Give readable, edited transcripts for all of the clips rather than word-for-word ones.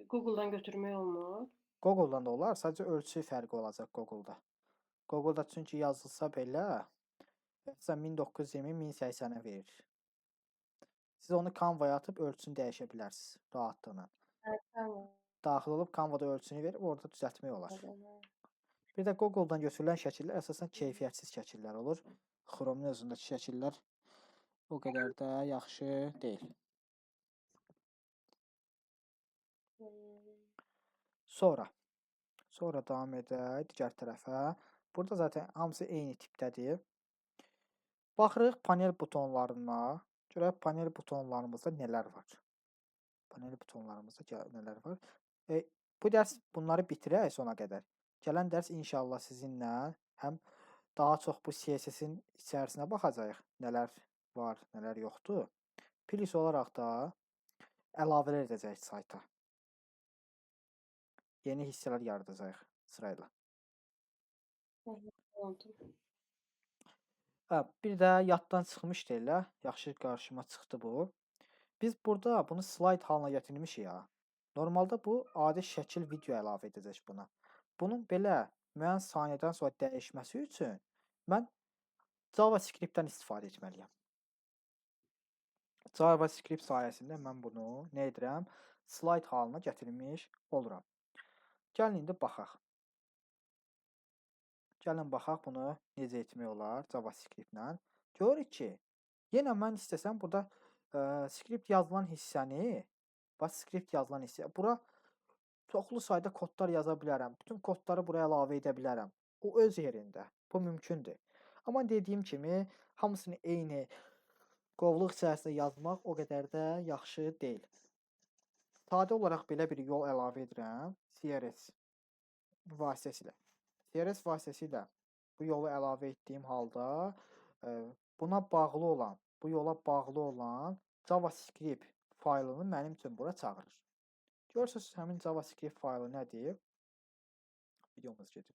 Google'dan götürmək olmur. Google-dan da olar, sadəcə ölçü fərqi olacaq Google-da. Google-da çünki yazılsa belə, məsələn 1920 1080-ə verir. Siz onu Canva-ya atıb ölçüsünü dəyişə bilərsiniz rahatlıqla. Hə, tamam. Daxil olub Canva-da ölçünü verib orada düzəltmək olar. Hə. Bir də Google-dan götürülən şəkillər əsasən keyfiyyətsiz şəkillər olur. Chrome-un özündəki şəkillər o qədər də yaxşı deyil. Sonra davam edək digər tərəfə. Burada zaten hamısı eyni tipdədir. Baxırıq panel butonlarına. Görək panel butonlarımızda nələr var. Bu dərs bunları bitirək sona qədər. Gələn dərs inşallah sizinlə həm daha çox bu CSS-in içərisinə baxacağıq. Nələr var, nələr yoxdur. Plus olaraq da əlavələr edəcəyik sayta. Yeni hissələr yaradacağıq sırayla. Oldu. Bir də yaddan çıxmışdı elə. Yaxşı qarşıma çıxdı bu. Biz burada bunu slayd halına gətirmişik ya. Normalda bu adi şəkil video əlavə edəcək buna. Bunun belə müəyyən saniyədən sonra dəyişməsi üçün mən JavaScript-dən istifadə etməliyəm. JavaScript sayəsində mən bunu nə edirəm? Slayd halına gətirmiş oluram. Gəlin indi baxaq. Gəlin baxaq bunu necə etmək olar JavaScript-lə. Görürük ki, yenə mən istəsəm burada skript yazılan hissəni, skript yazılan hissə, bura çoxlu sayda kodlar yaza bilərəm. Bütün kodları buraya əlavə edə bilərəm. O öz yerində. Bu mümkündür. Amma dediyim kimi, hamısını eyni qovluq içərisində yazmaq o qədər də yaxşı deyil. Sadə olaraq belə bir yol əlavə edirəm. CSS vasitəsilə. CSS vasitəsilə bu yolu əlavə etdiyim halda buna bağlı olan, bu yola bağlı olan JavaScript faylını mənim üçün bura çağırır. Görürsünüz, həmin JavaScript faylı nədir? Videomuz gedir.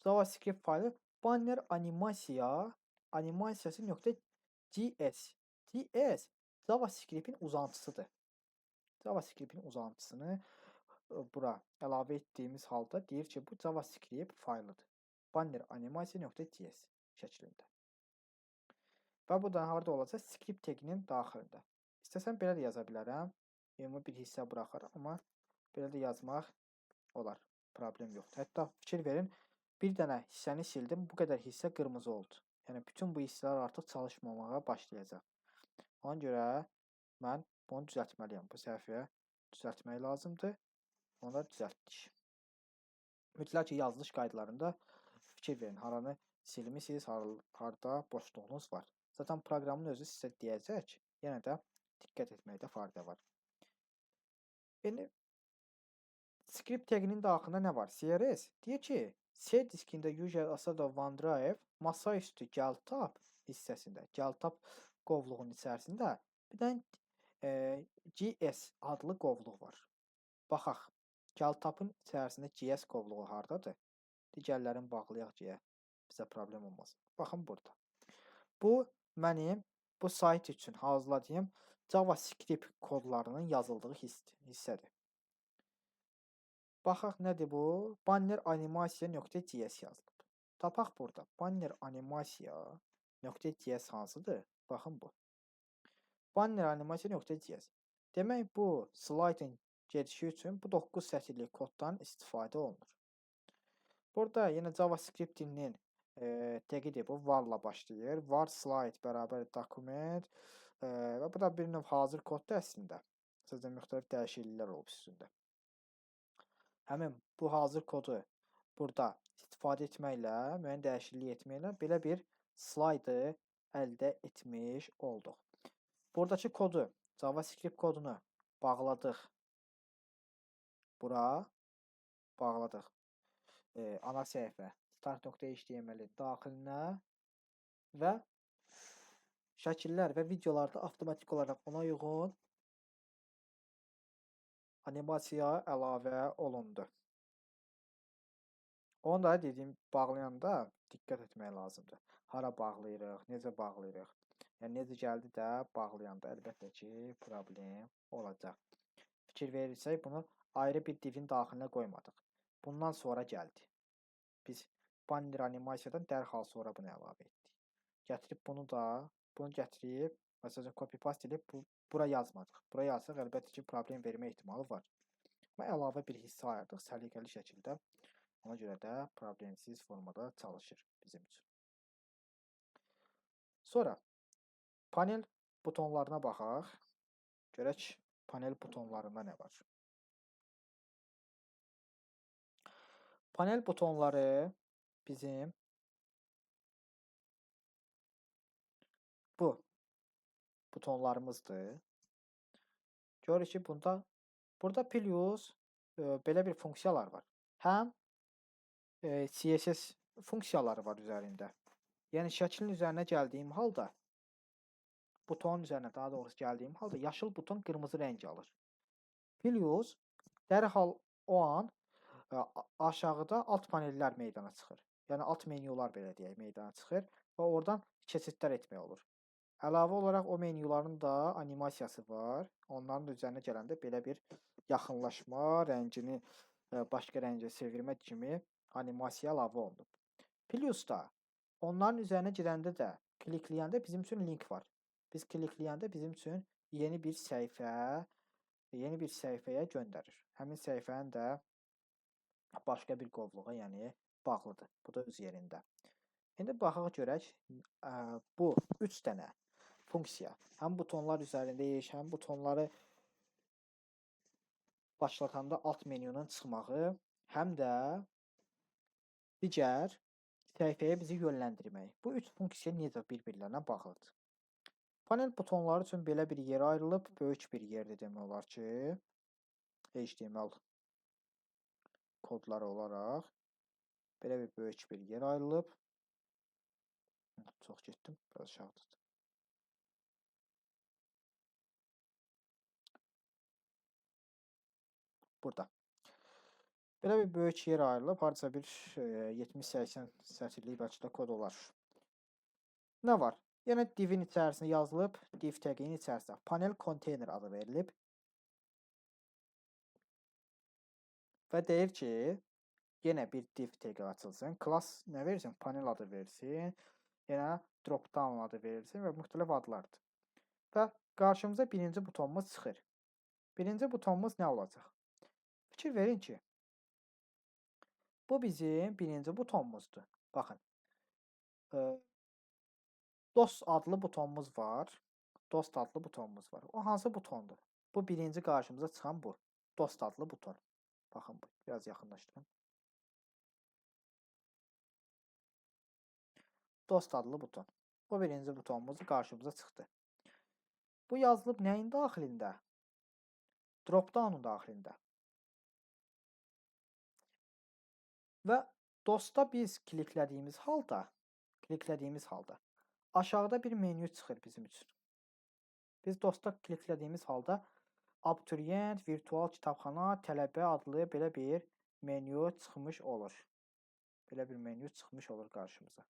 JavaScript faylı banner animasiyası.js. JS JavaScript-in uzantısıdır. JavaScript-in uzantısını bura əlavə etdiyimiz halda deyir ki, bu JavaScript faylıdır. Banner animasiya.js şəklində. Və bu da harada olacaq? Script taginin daxilində. İstəsəm belə də yaza bilərəm. Ümumi bir hissə buraxarım, amma belə də yazmaq olar. Problem yoxdur. Hətta fikir verin, bir dənə hissəni sildim, bu qədər hissə qırmızı oldu. Yəni bütün bu hissələr artıq çalışmamağa başlayacaq. Ona görə mən bunu düzəltməliyəm. Bu səhvəyə düzəltmək lazımdır. Onu da düzəltdik. Mütləq ki, yazılış qaydalarında fikir verin. Haranı silmisiniz, harada boşluğunuz var. Zaten proqramın özü sizə deyəcək. Yenə də diqqət etməkdə fayda var. Yəni script taginin daxilində nə var? CSS deyir ki, C diskində user asada OneDrive masaüstü gəltab hissəsində, gəltab qovluğunun içərisində bir dənə GS adlı qovluq var. Baxaq, gəltabın içərisində GS qovluğu hardadır? Digərlərini bağlayaq ki, bizə problem olmasın. Baxın burada. Bu mənim bu sayt üçün hazırladığım JavaScript kodlarının yazıldığı hissədir. Baxaq nədir bu? Banner animasiya.js yazılıb. Tapaq burada. Banner animasiya.js hansıdır? Baxın bu. Banner animasiya.js. Demək bu slaydın gedişi üçün bu 9 sətirlik koddan istifadə olunur. Burada yenə JavaScript dilinin tagidir bu. Var-la başlayır. Var slide bərabər dokument və bu da bir növ hazır koddur əslində. Sizdə müxtəlif dəyişikliklər olub üstündə. Həmin bu hazır kodu burada istifadə etməklə, müəyyən dəyişiklik etməklə belə bir slaydı əldə etmiş olduq. Buradakı kodu, JavaScript kodunu bağladıq. Bura bağladıq. Ana səhifə start.html-in daxilinə və şəkillər və videolarda avtomatik olaraq ona uyğun animasiya əlavə olundu. Onu da dediyim bağlayanda diqqət etmək lazımdır. Hara bağlayırıq, necə bağlayırıq. Yəni necə gəldi də bağlayanda əlbəttə ki, problem olacaq. fikir verirsək, bunu ayrı bir divin daxilinə qoymadıq. Bundan sonra gəldi. Biz banner animasiyadan dərhal sonra bunu əlavə etdik. Gətirib bunu gətirib, məsələn, copy paste edib bura yazmadıq. Bura yazsaq, əlbəttə ki, problem vermə ehtimalı var. Və əlavə bir hissə ayırdıq səliqəli şəkildə. Ona görə də problemsiz formada çalışır bizim üçün. Sonra panel butonlarına baxaq. Görək panel butonlarında nə var. Panel butonları bizim bu butonlarımızdır. Görürük ki, burada plus belə bir funksiyalar var. Həm CSS funksiyaları var üzərində. Yəni şəklin üzərinə gəldiyim halda, butonun üzərinə daha doğrusu gəldiyim halda yaşıl buton qırmızı rəng alır. Plus dərhal o an aşağıda alt panellər meydana çıxır. Yəni alt menyular belə deyək meydana çıxır və oradan keçidlər etmək olur. Əlavə olaraq o menyuların da animasiyası var. Onların üzərinə gələndə belə bir yaxınlaşma, rəngini başqa rəngə çevirmə kimi animasiya əlavə olunub. Plus da onların üzərinə girəndə də klikləyəndə bizim üçün link var. Biz klikləyəndə bizim üçün yeni bir səhifəyə göndərir. Həmin səhifənin də başqa bir qovluğa, yəni bağlıdır. Bu da öz yerində. İndi baxaq görək bu 3 dənə funksiya həm butonlar üzərində iş, həm butonları başlatanda alt menyunun çıxmağı, həm də digər səhifəyə bizi yönləndirmək. Bu 3 funksiya necə bir-birlərinə bağlıdır? Panel butonları üçün belə bir yer ayrılıb, böyük bir yerdir demək olar ki, HTML kodları olaraq belə bir böyük bir yer ayrılıb. Çox getdim, biraz aşağıdır. Burada. Belə bir böyük yer ayrılıb, harca bir 70-80 sətirlik bəlkə də kod olar. Nə var? Yenə divin içərisində yazılıb, div taginin içərisində panel container adı verilib. Və deyir ki, yenə bir div tagi açılsın, class nə versin? Panel adı versin, yenə drop down adı verilsin və müxtəlif adlardır. Və qarşımıza birinci butonumuz çıxır. Birinci butonumuz nə olacaq? Fikir verin ki, bu bizim birinci butonumuzdur. Baxın, dost adlı butonumuz var. Dost adlı butonumuz var. O hansı butondur? Bu birinci qarşımıza çıxan bu. Dost adlı buton. Baxın, biraz yaxınlaşdırın. Dost adlı buton. Bu birinci butonumuz qarşımıza çıxdı. Bu yazılıb nəyin daxilində? Drop-down'un daxilində. Və dosta biz kliklədiyimiz halda aşağıda bir menyu çıxır bizim üçün. Biz dosta kliklədiyimiz halda Abituriyent, virtual kitabxana, tələbə adlı belə bir menyu çıxmış olur. Belə bir menyu çıxmış olur qarşımıza.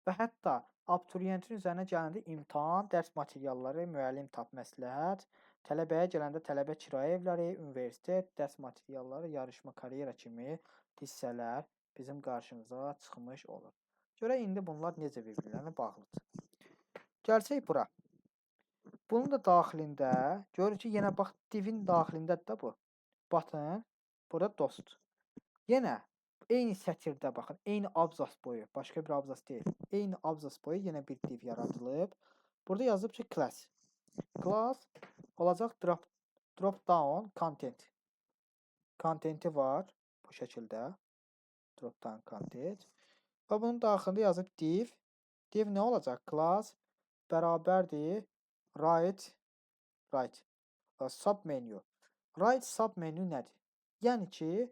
Və hətta abituriyentin üzərinə gələndə imtahan, dərs materialları, müəllim tap məsləhət, tələbəyə gələndə tələbə kirayə evləri, universitet, dərs materialları, yarışma, karyera kimi hissələr bizim qarşımıza çıxmış olur. Görək indi bunlar necə bir-birlərinə bağlıdır. Gəlsək bura. Bunun da daxilində görürük ki, yenə bax divin daxilindədir də bu. Button, burada dost. Yenə eyni sətirdə baxın, eyni abzas boyu, başqa bir abzas deyil. Eyni abzas boyu yenə bir div yaradılıb. Burada yazılıb ki, class. Class olacaq drop down content. Contenti var bu şəkildə. Drop down content. Və bunun daxilində yazıb div. Div nə olacaq? Class bərabərdir right submenu. Right submenu nədir? Yəni ki,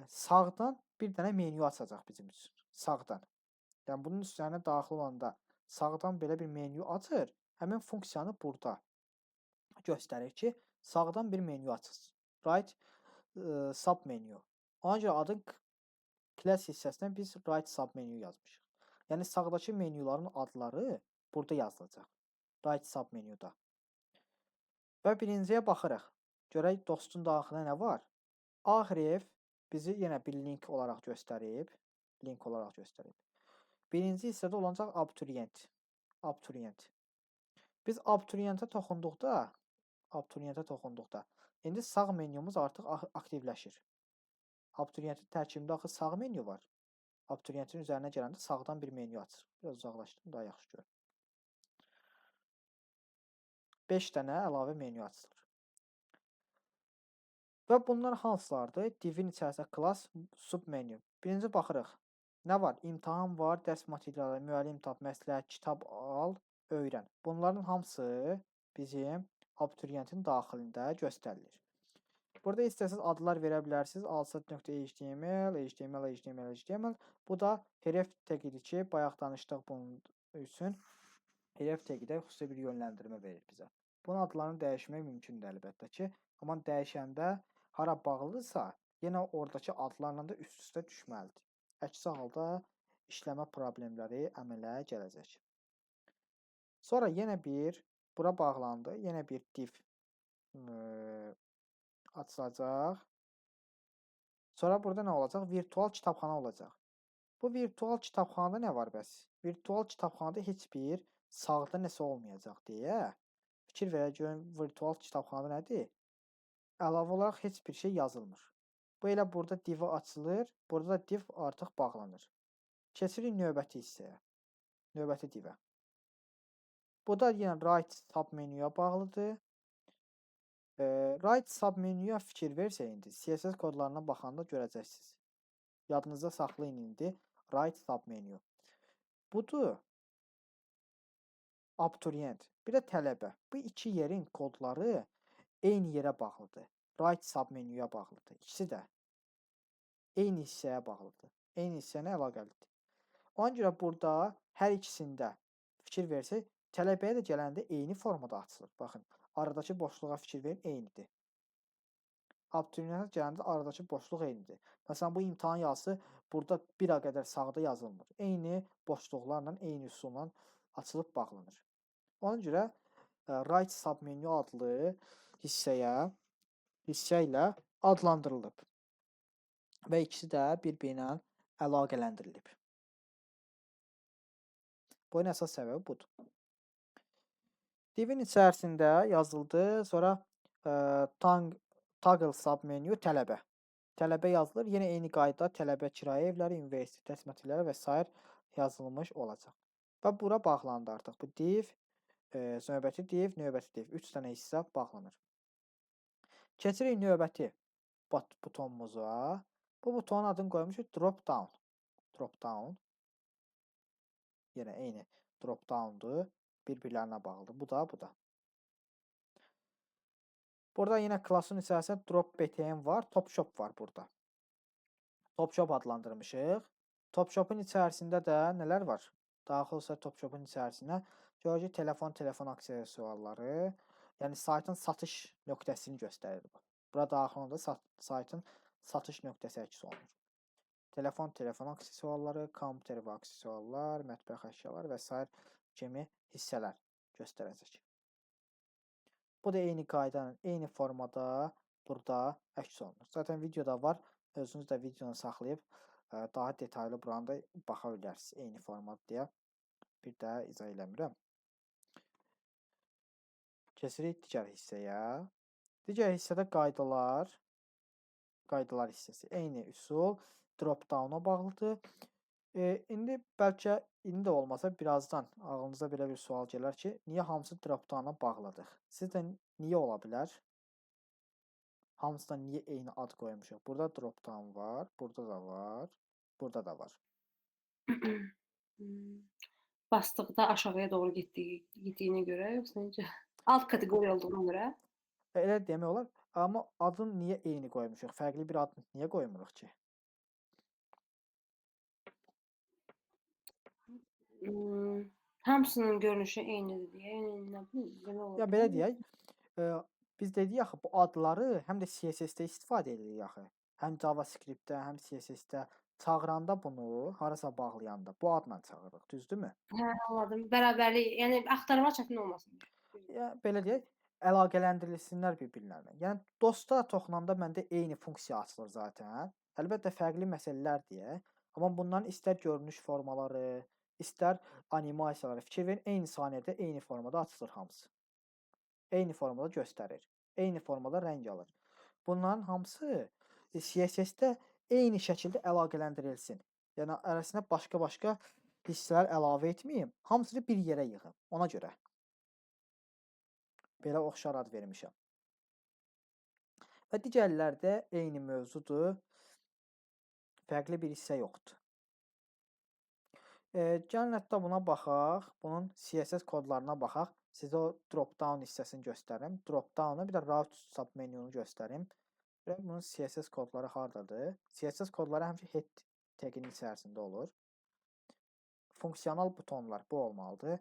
sağdan bir dənə menyu açacaq bizim üçün. Sağdan. Yəni bunun üzərinə daxil olanda sağdan belə bir menyu açır. Həmin funksiyanı burada göstərir ki, sağdan bir menyu açılsın. Right submenu. Ona görə adın class hissəsindən biz right submenu yazmışıq. Yəni sağdakı menyuların adları burada yazılacaq. Right submenuda. Və birinciyə baxırıq. Görək dostun daxilində nə var? Axerev bizi yenə bir link olaraq göstərib. Link olaraq göstərib. Birinci hissədə olacaq abituriyent. Abituriyent. Biz abituriyentə toxunduqda, indi sağ menyumuz artıq aktivləşir. Abituriyentin tərkibində axı sağ menyu var. Abituriyentin üzərinə gələndə sağdan bir menyu açır. Biraz uzaqlaşdım, daha yaxşı gör. 5 dənə əlavə menyu açılır. Və bunlar hansılardır? Divin içərisində class, submenu. Birinci baxırıq. Nə var? İmtahan var, dərs materialı, müəllim tap, məsləhət, kitab al, öyrən. Bunların hamısı bizim abituriyentin daxilində göstərilir. Burada istəsiniz adlar verə bilərsiniz. alsat.html, html, html, html. Bu da href tagidir ki, bayaq danışdıq bunun üçün. Href tagidə xüsusi bir yönləndirmə verir bizə. Bunun adlarını dəyişmək mümkündür əlbəttə ki. Amma dəyişəndə hara bağlıdırsa, yenə oradakı adlarla da üst-üstə düşməlidir. Əks halda işləmə problemləri əmələ gələcək. Sonra yenə bir, bura bağlandı, yenə bir div açılacaq. Sonra burada nə olacaq? Virtual kitabxana olacaq. Bu virtual kitabxanada nə var bəs? Virtual kitabxanada heç bir sağda nəsə olmayacaq deyə fikir verək görün virtual kitabxanada nədir? Əlavə olaraq heç bir şey yazılmır. Bu elə burada div açılır, burada da div artıq bağlanır. Keçirik növbəti hissəyə. Növbəti divə. Bu da yenə right submenuya bağlıdır. Right submenuya fikir versək indi, CSS kodlarına baxanda görəcəksiniz. Yadınızda saxlayın indi, right submenu. Budur abituriyent, bir də tələbə. Bu iki yerin kodları eyni yerə bağlıdır. Right submenuya bağlıdır. İkisi də eyni hissəyə bağlıdır. Eyni hissənə əlaqəlidir. Ona görə burada hər ikisində fikir versək, tələbəyə də gələndə eyni formada açılır. Baxın, aradakı boşluğa fikir verin, eynidir. Abituriyentə gələndə aradakı boşluq eynidir. Məsələn, bu imtahan yazısı burada bir a qədər sağda yazılmır. Eyni boşluqlarla, eyni üsulla açılıb bağlanır. Ona görə right submenu adlı hissə ilə adlandırılıb. Və ikisi də bir-birinə əlaqələndirilib. Bunun əsas səbəbi budur. Divin içərisində yazıldı, sonra toggle submenu tələbə. Tələbə yazılır. Yenə eyni qayda tələbə kirayə evləri, universitet təsmətiləri və s. yazılmış olacaq. Və bura bağlandı artıq. Bu div, növbəti div, növbəti div. 3 dənə hissə bağlanır. Keçirik növbəti butonumuza. Bu butonun adını qoymuşuq drop down. Drop down. Yenə eyni drop down'dur. Bir-birlərinə bağlıdır. Bu da, bu da. Burada yenə klassın içərisində drop btn var, Topshop var burada. Topshop adlandırmışıq. Topshop'un içərisində də nələr var? Daxil olsa Topshop'un içərisinə görəcək telefon aksesuarları, yəni saytın satış nöqtəsini göstərir bu. Burada daxil olanda saytın satış nöqtəsi əks olunur. Telefon aksesuarları, kompüter və aksesuarlar, mətbəx əşyaları və s. kimi hissələr göstərəcək. Bu da eyni qaydanın, eyni formada burada əks olunur. Zaten videoda var. Özünüz də videonu saxlayıb daha detaylı buranda baxa bilərsiniz. Eyni format deyə bir də izah eləmirəm. Keçirik digər hissəyə. Digər hissədə qaydalar hissəsi. Eyni üsul drop down'a bağlıdır. İndi bəlkə indi də olmasa birazdan ağlınıza belə bir sual gələr ki, niyə hamısı drop down'a bağladıq? Sizcə niyə ola bilər? Hamısına niyə eyni ad qoymuşuq? Burada drop down var, burada da var, burada da var. Basdıqda aşağıya doğru getdiyinə görə, yoxsa necə? Alt kateqoriya olduğuna görə? Elə demək olar. Amma adını niyə eyni qoymuşuq? Fərqli bir ad niyə qoymuruq ki? Hamısının görünüşü eynidir deyə, yəni nə bilim, belə olar. Ya belə deyək, biz dedik axı bu adları həm də CSS-də istifadə edirik axı. Həm JavaScript-də, həm CSS-də çağıranda bunu, harasa bağlayanda bu adla çağırırıq, düzdürmü? Hə, anladım. Bərabərlik, yəni axtarmaq çətin olmasın. Ya belə deyək, əlaqələndirilsinlər bir-birlərinə. Yəni dosta toxunanda məndə eyni funksiya açılır zaten. Əlbəttə fərqli məsələlər deyə. Amma bunların istər görünüş formaları, istər animasiyaları fikir verin, eyni saniyədə eyni formada açılır hamısı. Eyni formada göstərir. Eyni formada rəng alır. Bunların hamısı CSS-də eyni şəkildə əlaqələndirilsin. Yəni arasına başqa-başqa hissələr əlavə etməyim. Hamısını bir yerə yığın. Ona görə belə oxşar ad vermişəm. Və digərlərdə eyni mövzudur. Fərqli bir hissə yoxdur. Gəlin hətta buna baxaq. Bunun CSS kodlarına baxaq. Sizə o drop-down hissəsini göstərim. Drop-down-u, bir də route submenunu göstərim. Və bunun CSS kodları hardadır? CSS kodları həmişə head taginin içərisində olur. Funksiyonal butonlar bu olmalıdır.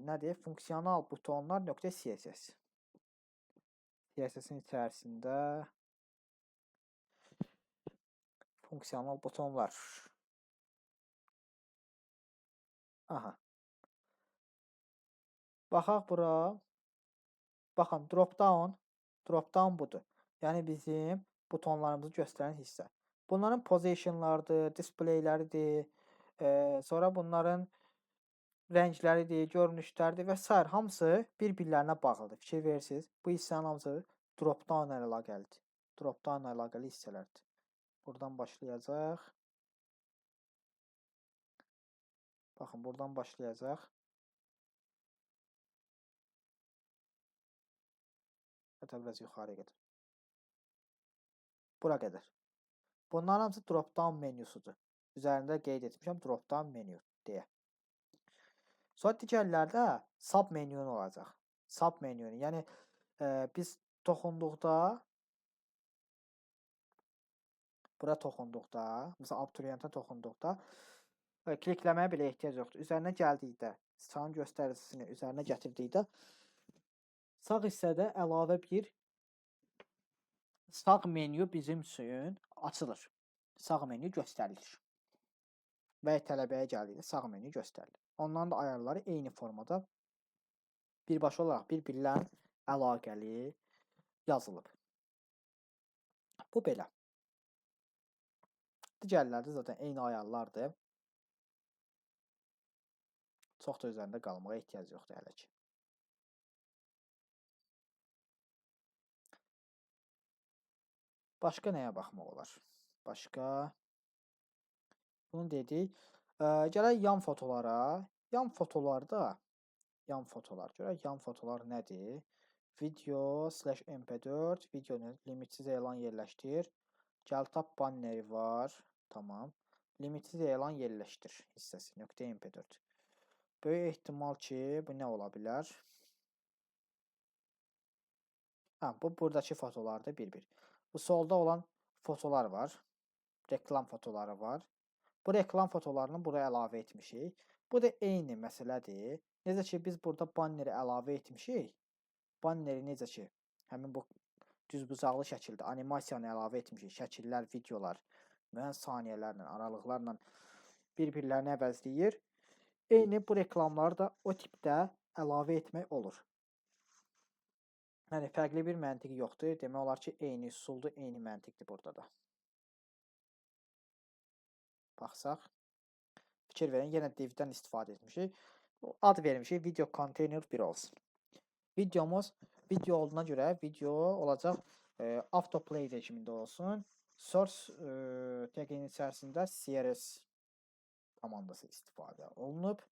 Nədir? Funksiyonal butonlar.css. CSS-in içərisində funksiyonal butonlar. Aha. Baxaq bura. Baxın, drop-down budur. Yəni bizim butonlarımızı göstərən hissə. Bunların positionlardır, displayləridir, sonra bunların rəngləridir, görünüşləridir və s. hamısı bir-birlərinə bağlıdır. Fikir verirsiniz. Bu hissənin hamısı drop-down ilə əlaqəlidir. Drop-down ilə əlaqəli hissələrdir. Buradan başlayacaq. Baxın, buradan başlayacaq. Hətta biraz yuxarıya qədər. Bura qədər. Bunların hamısı drop-down menyusudur. Üzərində qeyd etmişəm drop-down menyu deyə. Sonra digərlərdə sub-menyun olacaq. Sub-menyun, yəni biz toxunduqda, bura toxunduqda, məsələn, abituriyentə toxunduqda klikləməyə belə ehtiyac yoxdur. Üzərinə gəldikdə, sağın göstəricisini üzərinə gətirdikdə sağ hissədə əlavə bir sağ menyu bizim üçün açılır. Sağ menyu göstərilir. Və tələbəyə gəldikdə sağ menyu göstərilir. Onların da ayarları eyni formada birbaşa olaraq bir-birlərin əlaqəli yazılıb. Bu belə. Digərləri də zaten eyni ayarlardır. Çox da üzərində qalmağa ehtiyac yoxdur hələ ki. Başqa nəyə baxmaq olar? Başqa bunu dedik. Gələk yan fotolara. Yan fotolarda görək yan fotolar nədir? Video/mp4 videonun limitsiz elan yerləşdir. Gəl tap banneri var. Tamam. Limitsiz elan yerləşdir hissəsi .mp4. Böyük ehtimal ki, bu nə ola bilər? Bu buradakı fotolarda bir-bir. Bu solda olan fotolar var. Reklam fotoları var. Bu reklam fotolarını buraya əlavə etmişik. Bu da eyni məsələdir. Necə ki, biz burada banneri əlavə etmişik. Banneri necə ki, həmin bu düzbucaqlı şəkildə animasiyanı əlavə etmişik. Şəkillər, videolar, müəyyən saniyələrlə, aralıqlarla bir-birlərini əvəzləyir. Eyni bu reklamları da o tipdə əlavə etmək olur. Yəni, fərqli bir məntiq yoxdur. Demək olar ki, eyni üsuldur, eyni məntiqdir burada da. Baxsaq. Fikir verin, yenə divdən istifadə etmişik. Ad vermişik, video container 1 olsun. Videomuz video olduğuna görə video olacaq autoplay rejimində olsun. Source taginin içərisində CRS komandası istifadə olunub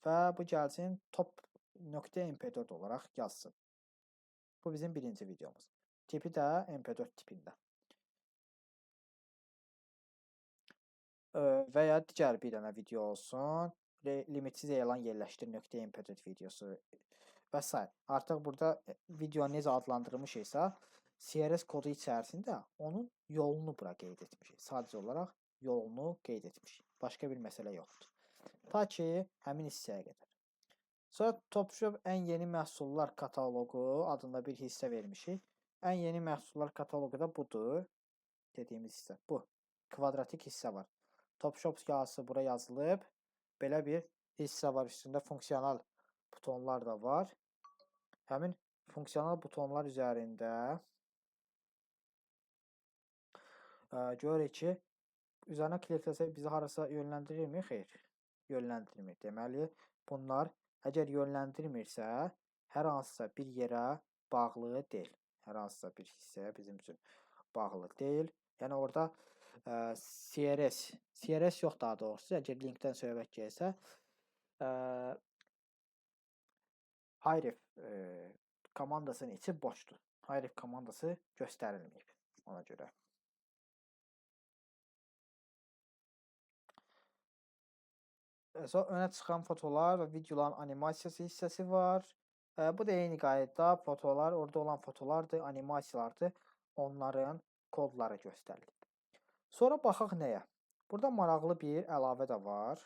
və bu gəlsin top.mp4 olaraq yazsın. Bu bizim birinci videomuz. Tipi də mp4 tipində. Və ya digər bir dənə video olsun. Limitsiz elan yerləşdir .mp4 videosu və s. Artıq burada video necə adlandırmışıqsa, CRS kodu içərisində onun yolunu bura qeyd etmişik. Sadəcə olaraq yolunu qeyd etmişik. Başqa bir məsələ yoxdur. Ta ki, həmin hissəyə qədər. Sonra Topshop ən yeni məhsullar kataloqu adında bir hissə vermişik. Ən yeni məhsullar kataloqu da budur. Dediyimiz hissə bu. Kvadratik hissə var. Topshop yazısı bura yazılıb. Belə bir hissə var. Üstündə funksiyonal butonlar da var. Həmin Funksional butonlar üzərində görürük ki, üzərinə klikləsək bizi harasa yönləndirirmi? Xeyr, yönləndirmir. Deməli, bunlar əgər yönləndirmirsə, hər hansısa bir yerə bağlı deyil. Hər hansısa bir hissəyə bizim üçün bağlı deyil. Yəni orada CRS yox daha doğrusu, əgər linkdən söhbət gəlsə, Href komandasının içi boşdur. Href komandası göstərilməyib ona görə. Sonra önə çıxan fotolar və videoların animasiyası hissəsi var. Bu da eyni qayda fotolar, orada olan fotolardır, animasiyalardır. Onların kodları göstərilir. Sonra baxaq nəyə? Burada maraqlı bir əlavə də var.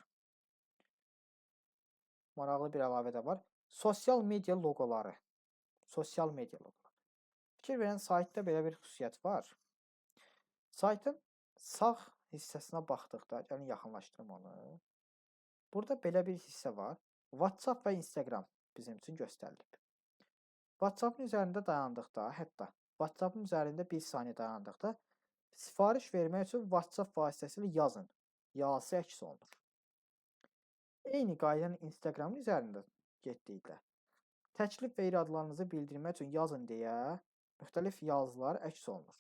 Sosial media loqoları. Fikir verən saytda belə bir xüsusiyyət var. Saytın sağ hissəsinə baxdıqda, gəlin yaxınlaşdırım onu. Burada belə bir hissə var. WhatsApp və Instagram bizim üçün göstərilib. WhatsApp'ın üzərində dayandıqda, hətta WhatsApp'ın üzərində 1 saniyə dayandıqda sifariş vermək üçün WhatsApp vasitəsilə yazın. Yazısı əks olunur. Eyni qaydanın Instagram'ın üzərində getdikdə təklif və iradlarınızı bildirmək üçün yazın deyə müxtəlif yazılar əks olunur.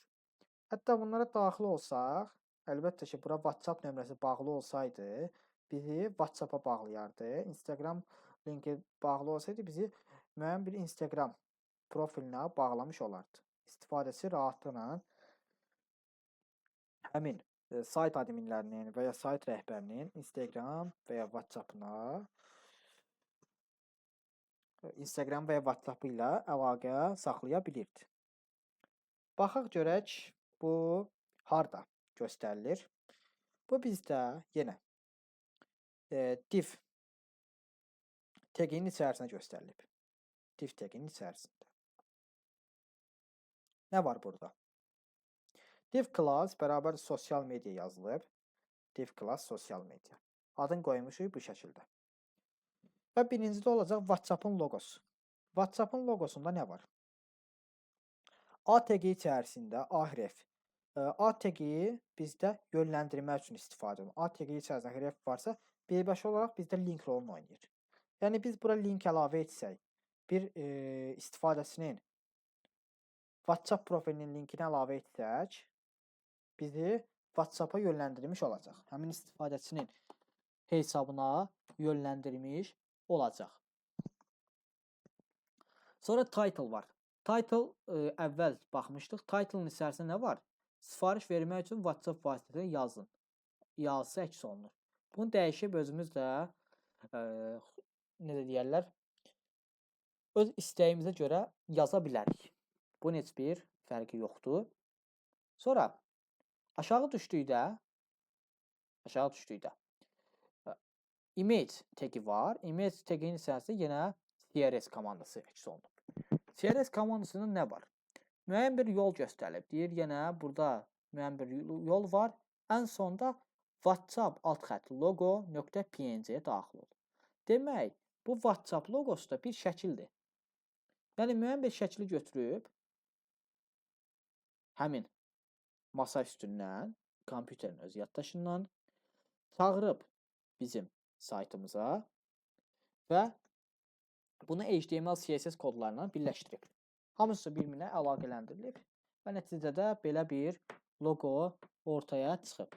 Hətta bunlara daxil olsaq, əlbəttə ki, bura WhatsApp nömrəsi bağlı olsaydı, bizi WhatsApp'a bağlayardı. Instagram linki bağlı olsaydı, bizi müəyyən bir Instagram profilinə bağlamış olardı. İstifadəçi rahatlıqla həmin sayt adminlərinin və ya sayt rəhbərinin Instagram və ya WhatsApp ilə əlaqə saxlaya bilirdi. Baxaq görək bu harda göstərilir. Bu bizdə yenə div taginin içərisində göstərilib. Div taginin içərisində. Nə var burada? Div class bərabər sosial media yazılıb. Div class sosial media. Adını qoymuşuq bu şəkildə. Və birincidə olacaq WhatsApp'ın loqosu. WhatsApp'ın loqosunda nə var? A tagi içərisində href. A tagi bizdə yönləndirmək üçün istifadə olunur. A tagi içərisində href varsa, birbaşa olaraq bizdə link rolunu oynayır. Yəni biz bura link əlavə etsək, bir istifadəçinin WhatsApp profilinin linkini əlavə etsək, bizi WhatsApp'a yönləndirmiş olacaq. Həmin istifadəçinin hesabına yönləndirmiş olacaq. Sonra title var. Title əvvəl baxmışdıq. Title'ın içərisində nə var? Sifariş vermək üçün WhatsApp vasitəsilə yazın. Yazısı əks olunur. Bunu dəyişib özümüz də necə deyərlər? Öz istəyimizə görə yaza bilərik. Bunun heç bir fərqi yoxdur. Sonra aşağı düşdükdə image tagi var. Image taginin içərisində yenə CRS komandası əks olunub. CRS komandasının nə var? Müəyyən bir yol göstərilib. Deyir, yenə burada müəyyən bir yol var. Ən sonda WhatsApp alt xətt logo.png-yə daxil olur. Demək, bu WhatsApp logosu da bir şəkildir. Yəni, müəyyən bir şəkli götürüb, həmin masa üstündən, kompüterin öz yaddaşından çağırıb bizim saytımıza və bunu HTML, CSS kodlarla birləşdirib. Hamısı bir-birinə əlaqələndirilib və nəticədə belə bir logo ortaya çıxıb.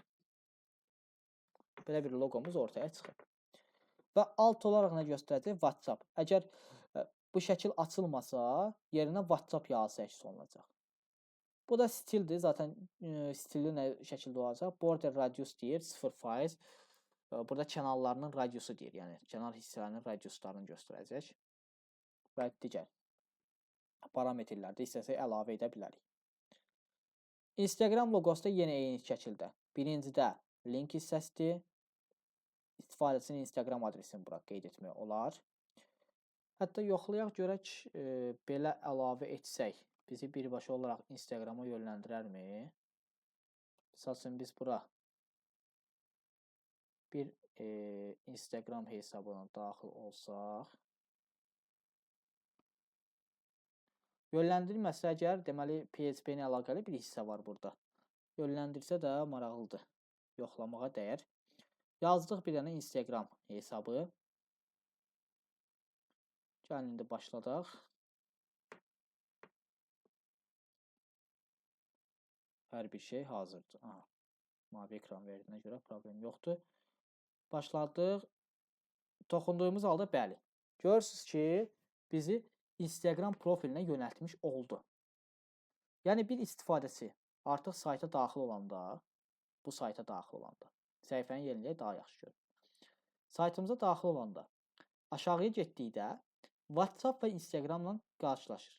Belə bir logomuz ortaya çıxıb. Və alt olaraq nə göstərəcək? WhatsApp. Əgər bu şəkil açılmasa, yerinə WhatsApp yazısı əks olunacaq. Bu da stildir. Zaten stilli nə şəkildə olacaq? Border radius deyir, 0%. Burada kənarlarının radiusu deyir. Yəni, kənar hissələrinin radiuslarını göstərəcək. Və digər parametrlərdə istəsək əlavə edə bilərik. Instagram logosu da yenə eyni şəkildə. Birincidə link hissəsidir. İstifadəçinin Instagram adresini bura qeyd etmək olar. Hətta yoxlayaq görək, belə əlavə etsək, bizi birbaşa olaraq Instagrama yönləndirərmi? Misal üçün biz bura bir Instagram hesabına daxil olsaq, Yönləndirilməsə əgər, deməli PHP ilə əlaqəli bir hissə var burada. Yönləndirsə də maraqlıdır. Yoxlamağa dəyər. Yazdıq bir dənə Instagram hesabı. Gəlin indi başladaq. Hər bir şey hazırdır. Aha, mavi ekran verdiyinə görə problem yoxdur. Başladıq. Toxunduğumuz halda bəli. Görürsünüz ki, bizi Instagram profilinə yönəltmiş oldu. Yəni bir istifadəçi artıq sayta daxil olanda, bu sayta daxil olanda, səhifəni yeniləyək daha yaxşı görün. Saytımıza daxil olanda, aşağıya getdikdə WhatsApp və Instagramla qarşılaşır.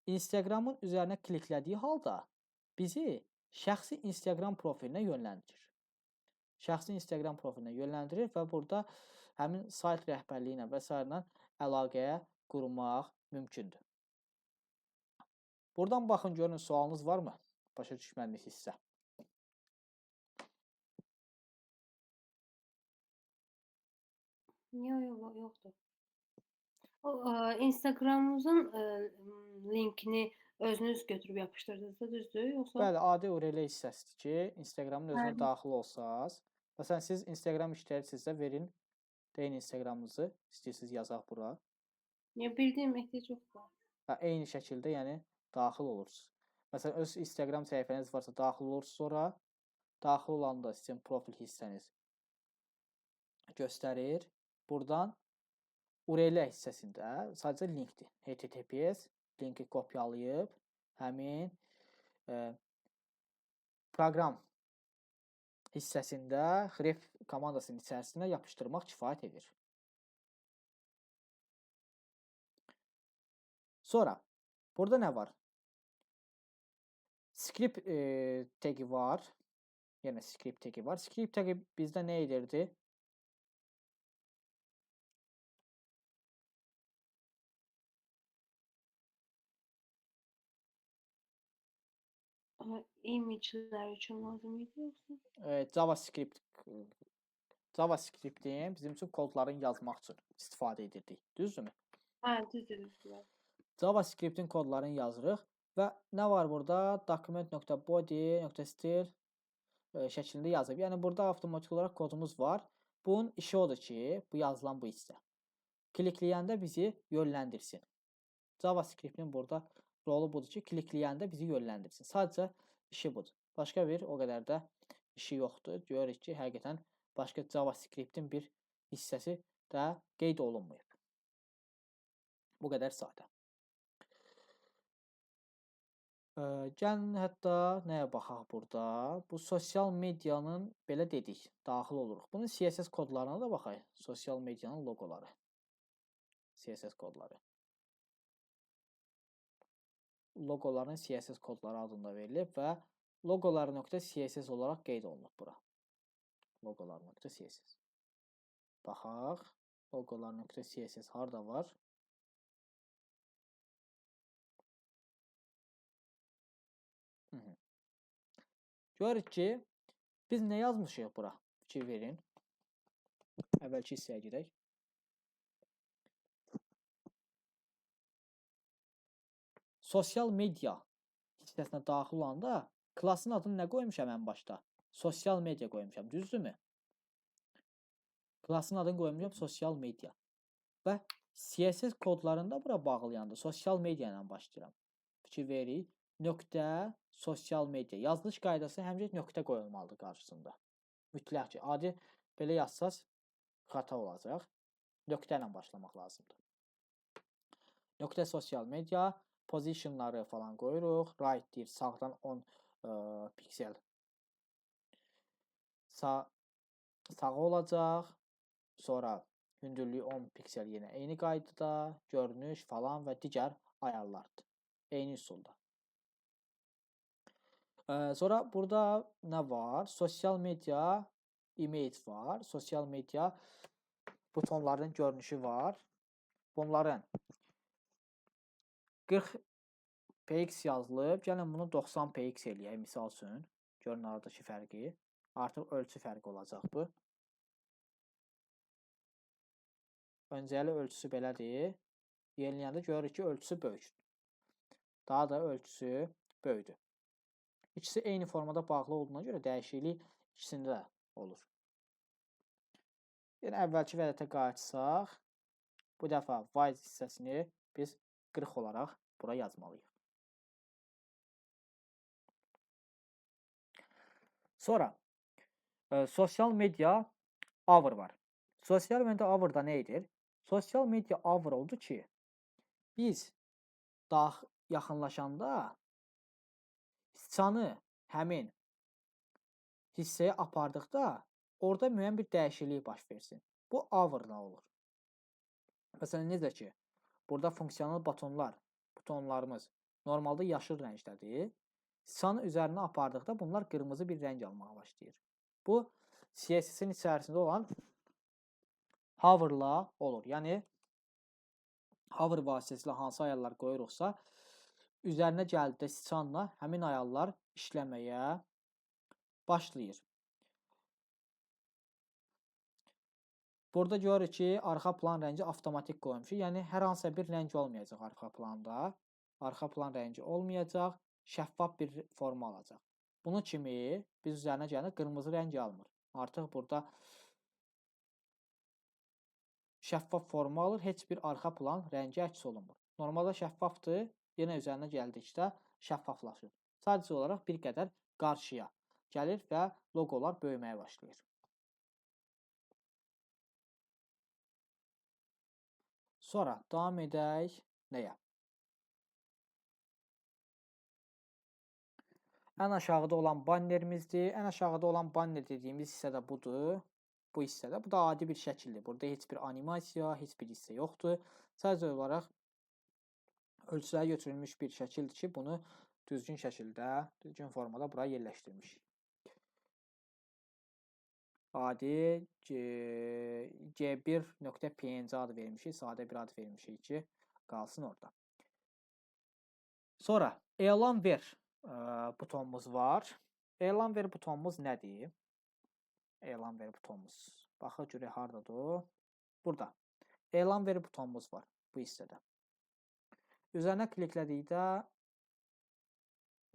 Instagramın üzərinə kliklədiyi halda bizi şəxsi Instagram profilinə yönləndirir. Şəxsi Instagram profilinə yönləndirir və burada həmin sayt rəhbərliyi ilə və s. əlaqəyə qurmaq mümkündür. Buradan baxın, görün, sualınız varmı? Başa düşmədiyiniz hissə. Yoxdur. Instagramımızın linkini özünüz götürüb yapışdırdınız da, düzdür? Yoxsa? Bəli, adi URL hissəsidir ki, Instagramın özünə daxil olsaz. Məsələn, siz Instagram işləyirsinizsə verin, deyin Instagramınızı, istəyirsiniz yazaq bura. Bildiyim ehtiyac yoxdur. Eyni şəkildə, yəni daxil olursunuz. Məsələn, öz Instagram səhifəniz varsa daxil olursunuz, sonra daxil olanda sizin profil hissəniz göstərir. Buradan URL hissəsində sadəcə linkdir. HTTPS linki kopyalayıb həmin proqram hissəsində href komandasının içərisində yapışdırmaq kifayət edir. Sonra burada nə var? Script tagi var. Yenə script tagi var. Script tagi bizdə nə edirdi? Image-lər üçün lazım idi yoxsa? JavaScript-in bizim üçün kodların yazmaq üçün istifadə edirdik. Düzdürmü? Hə, düzdür. JavaScript-in kodlarını yazırıq və nə var burada? Document.body.style şəklində yazıb. Yəni burada avtomatik olaraq kodumuz var. Bunun işi odur ki, bu yazılan bu hissə. Klikləyəndə bizi yönləndirsin. JavaScript-in burada rolu budur ki, klikləyəndə bizi yönləndirsin. Sadəcə işi budur. Başqa bir o qədər də işi yoxdur. Görürük ki, həqiqətən başqa JavaScript-in bir hissəsi də qeyd olunmayıb. Bu qədər sadə. Gəlin hətta nəyə baxaq burada? Bu sosial medianın belə dedik, daxil oluruq. Bunun CSS kodlarına da baxaq. Sosial medianın loqoları. CSS kodları. Loqoların CSS kodları adında verilib və loqolar.css olaraq qeyd olunub bura. Loqolar.css. Baxaq. Loqolar.css harda var? Görürük ki, biz nə yazmışıq bura? Fikir verin. Əvvəlki hissəyə gedək. Sosial media hissəsinə daxil olanda klassın adını nə qoymuşam ən başda? Sosial media qoymuşam, düzdürmü? Klassın adını qoymuşam sosial media. Və CSS kodlarında bura bağlayanda sosial media ilə başlayıram. Fikir veririk. Nöqtə, sosial media. Yazılış qaydası həmişə nöqtə qoyulmalıdır qarşısında. Mütləq ki, adi belə yazsaz xəta olacaq. Nöqtə ilə başlamaq lazımdır. Nöqtə sosial media, positionları falan qoyuruq. Right deyir, sağdan 10 piksel sağa olacaq. Sonra hündürlüyü 10 piksel yenə eyni qaydada, görünüş falan və digər ayarlardır. Eyni üsulda. Sonra burada nə var? Sosial media image var. Sosial media butonların görünüşü var. Bunların 40 px yazılıb. Gəlin bunu 90 px eləyək misal üçün. Görün aradakı fərqi. Artıq ölçü fərqi olacaq bu. Öncəli ölçüsü belədir. Yeniləyəndə görürük ki, ölçüsü böyükdür. daha da ölçüsü böyükdür. İkisi eyni formada bağlı olduğuna görə dəyişiklik ikisində də olur. Yəni əvvəlki vəziyyətə qayıtsaq, bu dəfə white hissəsini biz 40 olaraq bura yazmalıyıq. Sonra sosial media hour var. Sosial media hour da nə edir? Sosial media hour oldu ki, biz daha yaxınlaşanda siçanı həmin hissəyə apardıqda orada müəyyən bir dəyişiklik baş versin. Bu hour-la olur. Məsələn, necə ki, burada funksional butonlarımız normalda yaşıl rəngdədir. Siçanı üzərinə apardıqda bunlar qırmızı bir rəng almağa başlayır. Bu CSS-in içərisində olan hover-la olur. Yəni hover vasitəsilə hansı ayarlar qoyuruqsa, üzərinə gəldikdə siçanla həmin ayarlar işləməyə başlayır. Burada görürük ki, arxa plan rəngi avtomatik qoymuşuq. Yəni, hər hansısa bir rəng olmayacaq arxa planda. Arxa plan rəngi olmayacaq, şəffaf bir forma alacaq. Bunu kimi biz üzərinə gəlinə qırmızı rəng almır. Artıq burada şəffaf forma alır, heç bir arxa plan rəngi əks olunmur. Normalda şəffafdır, yenə üzərinə gəldikdə şəffaflaşır. Sadəcə olaraq bir qədər qarşıya gəlir və loqolar böyüməyə başlayır. Sonra davam edək nəyə? Ən aşağıda olan bannerimizdir. Ən aşağıda olan banner dediyimiz hissə də budur. Bu hissədə. Bu da adi bir şəkildir. Burada heç bir animasiya, heç bir hissə yoxdur. Sadəcə olaraq ölçüləri götürülmüş bir şəkildir ki, bunu düzgün şəkildə, düzgün formada buraya yerləşdirmişik. Adi G1.png adı vermişik, sadə bir ad vermişik ki, qalsın orada. Sonra elan ver butonumuz var. Elan ver butonumuz nədir? Elan ver butonumuz. Baxaq görək hardadır. Burada. Elan ver butonumuz var bu hissədə. Üzərinə kliklədikdə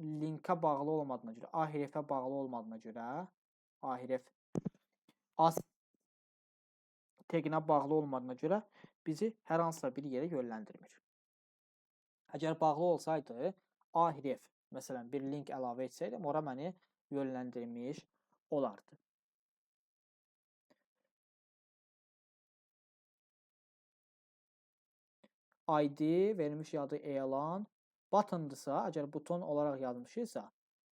linkə bağlı olmadığına görə, ahrefə bağlı olmadığına görə, ahref az teqinə bağlı olmadığına görə bizi hər hansısa bir yerə yönləndirmir. Əgər bağlı olsaydı, ahref, məsələn, bir link əlavə etsəydim, ora məni yönləndirmiş olardı. ID verilmiş adı elan. Button'dırsa, əgər buton olaraq yazmışıqsa,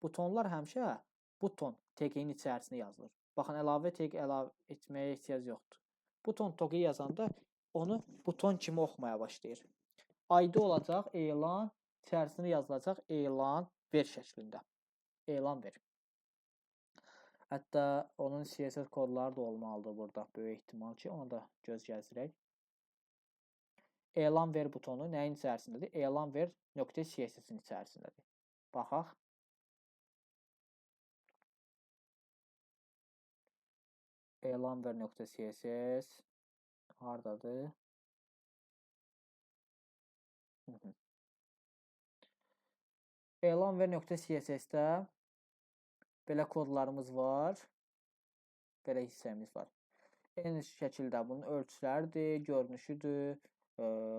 butonlar həmişə buton teqinin içərisində yazılır. Baxın, əlavə teq əlavə etməyə ehtiyac yoxdur. Buton teqi yazanda onu buton kimi oxumaya başlayır. ID olacaq elan, içərisində yazılacaq elan ver şəklində. Elan ver. Hətta onun CSS kodları da olmalıdır burada, böyük ehtimal ki, ona da göz gəzdirək. Elan ver butonu nəyin içərisindədir? Elan ver .css-in içərisindədir. Baxaq. Elan ver .css hardadır? Elan ver .css-də belə kodlarımız var. Belə hissəmiz var. Eyni şəkildə bunun ölçüləridir, görünüşüdür,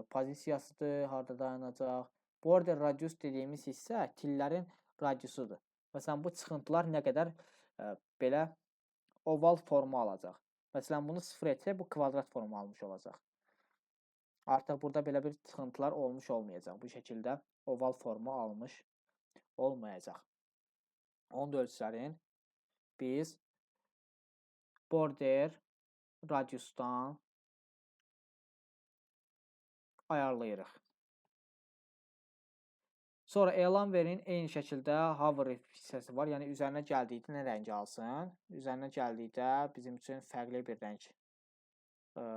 pozisiyasıdır, harda dayanacaq. Border radius dediyimiz hissə tillərin radiusudur. Məsələn, bu çıxıntılar nə qədər belə oval forma alacaq. Məsələn, bunu 0 etsək, bu kvadrat forma almış olacaq. Artıq burada belə bir çıxıntılar olmuş olmayacaq. Bu şəkildə oval forma almış olmayacaq. Onun da ölçülərini biz border radiusdan ayarlayırıq. Sonra elan verin eyni şəkildə hover hissəsi var. Yəni üzərinə gəldikdə nə rəng alsın? Üzərinə gəldikdə bizim üçün fərqli bir rəng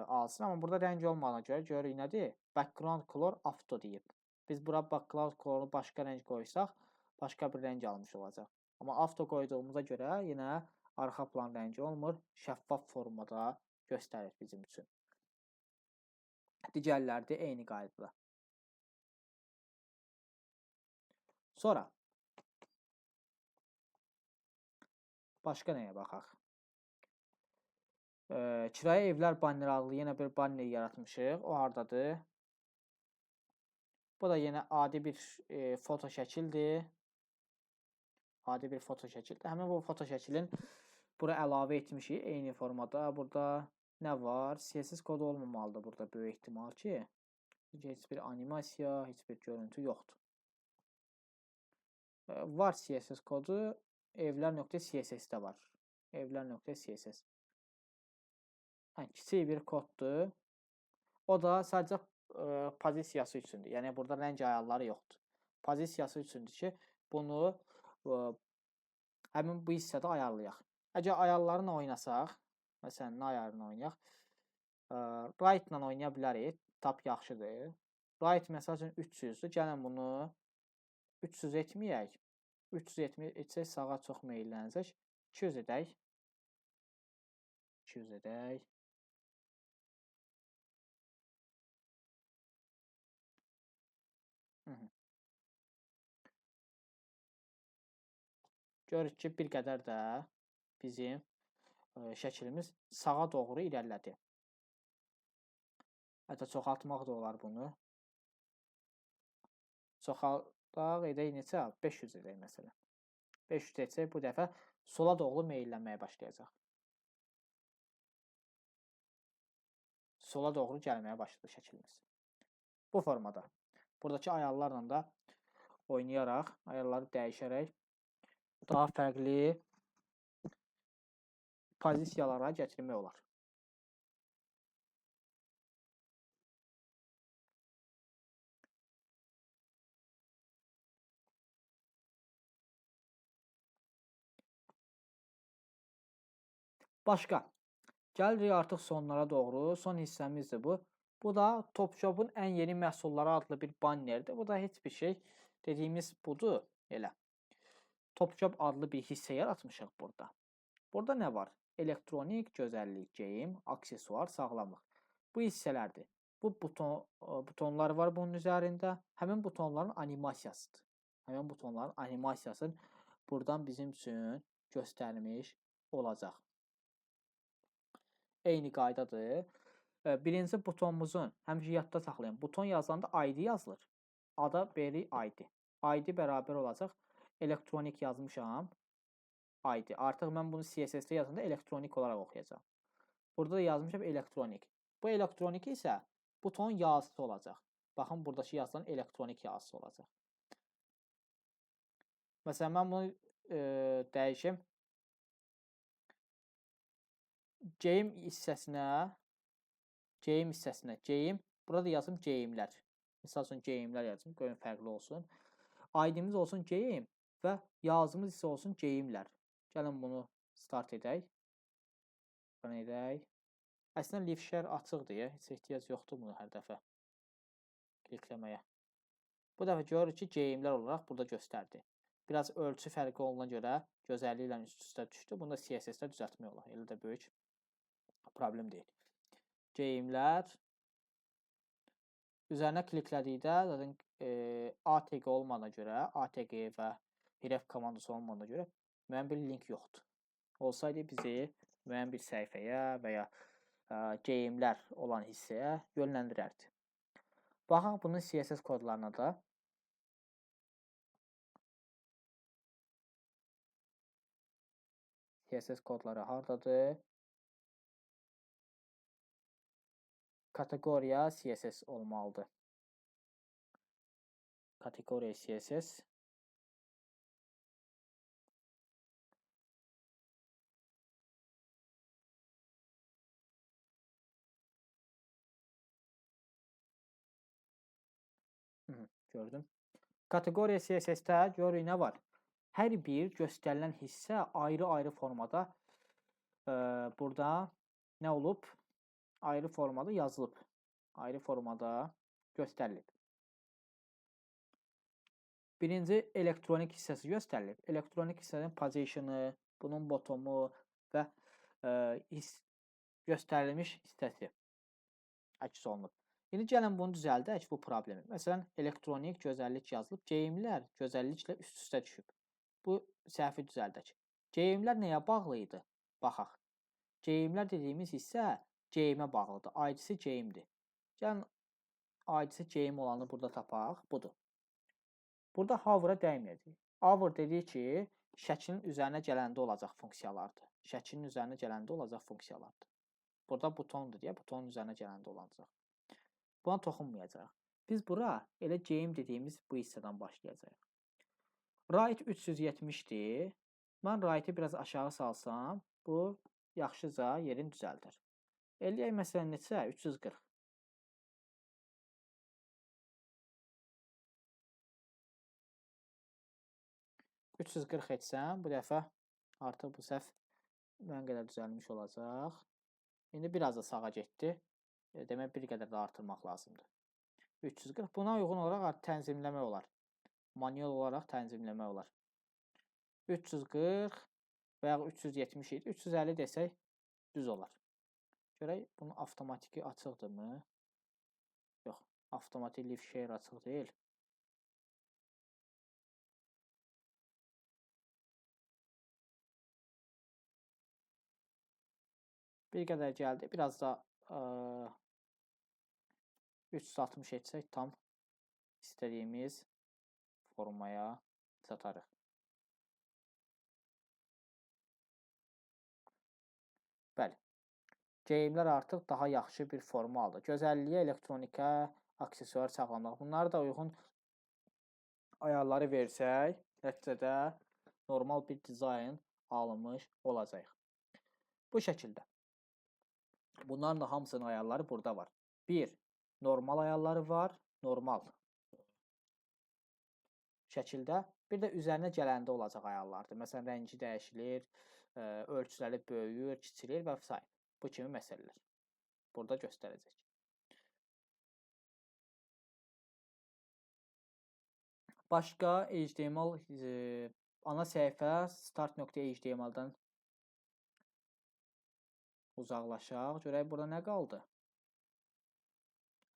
alsın. Amma burada rəng olmadığına görə görürük nədir? Background color auto deyib. Biz bura background colorunu başqa rəng qoysaq, başqa bir rəng almış olacaq. Amma auto qoyduğumuza görə yenə arxa plan rəngi olmur, şəffaf formada göstərir bizim üçün. Digərləri də eyni qaydada. Sonra başqa nəyə baxaq? Kirayə evlər banneri adlı yenə bir banner yaratmışıq. O hardadır? Bu da yenə adi bir foto şəkildir. Adi bir foto şəkildir. Həmin bu foto şəklin bura əlavə etmişik eyni formada. Burada nə var? CSS kodu olmamalıdır burada böyük ehtimal ki. Heç bir animasiya, heç bir görüntü yoxdur. Var CSS kodu. Evlər.css-də var. Evlər.css. Kiçik bir koddur. O da sadəcə pozisiyası üçündür. Yəni burada rəng ayarları yoxdur. Pozisiyası üçündür ki, bunu həmin bu hissədə ayarlayaq. Əgər ayarlarla oynasaq, məsələn, nə ayarını oynayaq? Right ilə oynaya bilərik. Tab yaxşıdır. Right məsəl üçün 300-dür. Gəlin bunu 300 etməyək. 370 etsək sağa çox meyllənəcək. 200 edək. 200 edək. Görürük ki, bir qədər də bizim şəklimiz sağa doğru irəlilədi. Hətta çoxaltmaq da olar bunu. Çoxaldaq edək neçə? 500 edək məsələn. 500 etsək bu dəfə sola doğru meyllənməyə başlayacaq. Sola doğru gəlməyə başladı şəklimiz. Bu formada. Buradakı ayarlarla da oynayaraq, ayarları dəyişərək daha fərqli pozisiyalara gətirmək olar. Başqa. Gəlirik artıq sonlara doğru. Son hissəmizdir bu. Bu da Topshop'un ən yeni məhsulları adlı bir bannerdir. Bu da heç bir şey. Dediyimiz budur. Elə. Topshop adlı bir hissə yaratmışıq burada. Burada nə var? Elektronik, gözəllik, geyim, aksesuar, sağlamlıq. Bu hissələrdir. Bu butonlar var bunun üzərində. Həmin butonların animasiyasıdır. Həmin butonların animasiyasını buradan bizim üçün göstərmiş olacaq. Eyni qaydadır. Birinci butonumuzun, həmişə yadda saxlayın, buton yazılanda ID yazılır. Ada veririk ID. ID bərabər olacaq. Elektronik yazmışam. ID. Artıq mən bunu CSS-də yazanda elektronik olaraq oxuyacağam. Burada da yazmışam elektronik. Bu elektronik isə buton yazısı olacaq. Baxın, buradakı yazılan elektronik yazısı olacaq. Məsələn, mən bunu dəyişim. Geyim hissəsinə, burada yazım geyimlər. Misal üçün geyimlər yazım, görün fərqli olsun. ID-miz olsun geyim və yazımız isə olsun geyimlər. Gəlin bunu start edək. Əslində leave share açıqdır, heç ehtiyac yoxdur bunu hər dəfə klikləməyə. Bu dəfə görürük ki, geyimlər olaraq burada göstərdi. Biraz ölçü fərqi oluna görə gözəlliklə üst-üstə düşdü. Bunu da CSS-də düzəltmək olar. Elə də böyük problem deyil. Geyimlər. Üzərinə kliklədikdə zaten ATG olmadığına görə, ATG və href komandası olmadığına görə müəyyən bir link yoxdur. Olsaydı bizi müəyyən bir səhifəyə və ya geyimlər olan hissəyə yönləndirərdi. Baxaq bunun CSS kodlarına da. CSS kodları hardadır? Kateqoriya CSS olmalıdır. Kateqoriya CSS. Gördüm. Kateqoriya CSS-də görürük nə var? Hər bir göstərilən hissə ayrı-ayrı formada burada nə olub? Ayrı formada yazılıb. Ayrı formada göstərilib. Birinci elektronik hissəsi göstərilib. Elektronik hissənin positionu, bunun bottomu və göstərilmiş hissəsi əks olunub. İndi gəlin bunu düzəldək bu problemi. Məsələn, elektronik gözəllik yazılıb, geyimlər gözəlliklə üst-üstə düşüb. Bu səhvi düzəldək. Geyimlər nəyə bağlı idi? Baxaq. Geyimlər dediyimiz hissə geyimə bağlıdır. ID-si geyimdir. Gəlin ID-si geyim olanı burada tapaq. Budur. Burada hover-a dəyməyəcək. Hover dediyi ki, şəklin üzərinə gələndə olacaq funksiyalardır. Şəklin üzərinə gələndə olacaq funksiyalardır. Burada butondur deyə, butonun üzərinə gələndə olacaq. Buna toxunmayacaq. Biz bura elə geyim dediyimiz bu hissədən başlayacağıq. Right 370-dir. Mən right-i biraz aşağı salsam, bu yaxşıca yerini düzəldir. Eləyək məsələn neçə? 340. etsəm, bu dəfə artıq bu səhv mən qədər düzəlmiş olacaq. İndi biraz da sağa getdi. Demək bir qədər də artırmaq lazımdır. 340. Buna uyğun olaraq tənzimləmək olar. Manuel olaraq tənzimləmək olar. 340 və ya 370 idi. 350 desək düz olar. Görək bunun avtomatiki açıqdırmı? Yox, avtomatik live share açıq deyil. Bir qədər gəldi. Biraz da 360 etsək tam istədiyimiz formaya çatarıq. Bəli. Geyimlər artıq daha yaxşı bir forma aldı. Gözəlliyə, elektronika, aksesuar sağlamaq. Bunları da uyğun ayarları versək, nəticədə normal bir dizayn alınmış olacaq. Bu şəkildə. Bunların da hamısının ayarları burada var. Bir, normal ayarları var. Normal şəkildə. Bir də üzərinə gələndə olacaq ayarlardır. Məsələn, rəngi dəyişilir, ölçüləri böyüyür, kiçilir və s. Bu kimi məsələlər. Burada göstərəcək. Başqa HTML ana səhifə start.html-dan uzaqlaşaq. Görək burada nə qaldı?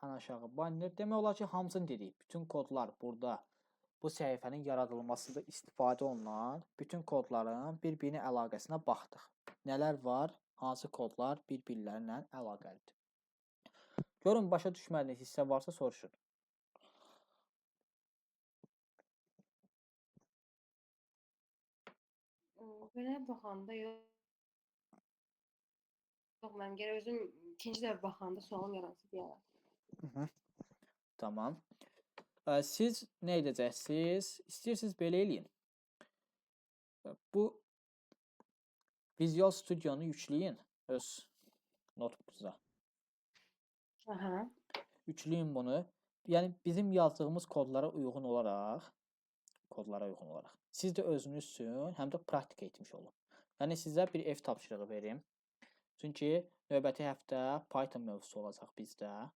Ən aşağı banner. Demək olar ki, hamısını dedik. Bütün kodlar burada. Bu səhifənin yaradılmasında istifadə olunan bütün kodların bir-birinə əlaqəsinə baxdıq. Nələr var? Hansı kodlar bir-birlərlə əlaqəlidir? Görün, başa düşmədiyiniz hissə varsa soruşun. Belə baxanda yox, mən gərək özüm ikinci dəfə baxanda sualım yaransa deyərəm. Tamam. Siz nə edəcəksiniz? İstəyirsiniz belə eləyin. Bu Visual Studio'nu yükləyin öz notebookunuza. Aha. Yükləyin bunu. Yəni bizim yazdığımız kodlara uyğun olaraq siz də özünüz üçün həm də praktik etmiş olun. Yəni sizə bir ev tapşırığı verim. Çünki növbəti həftə Python mövzusu olacaq bizdə.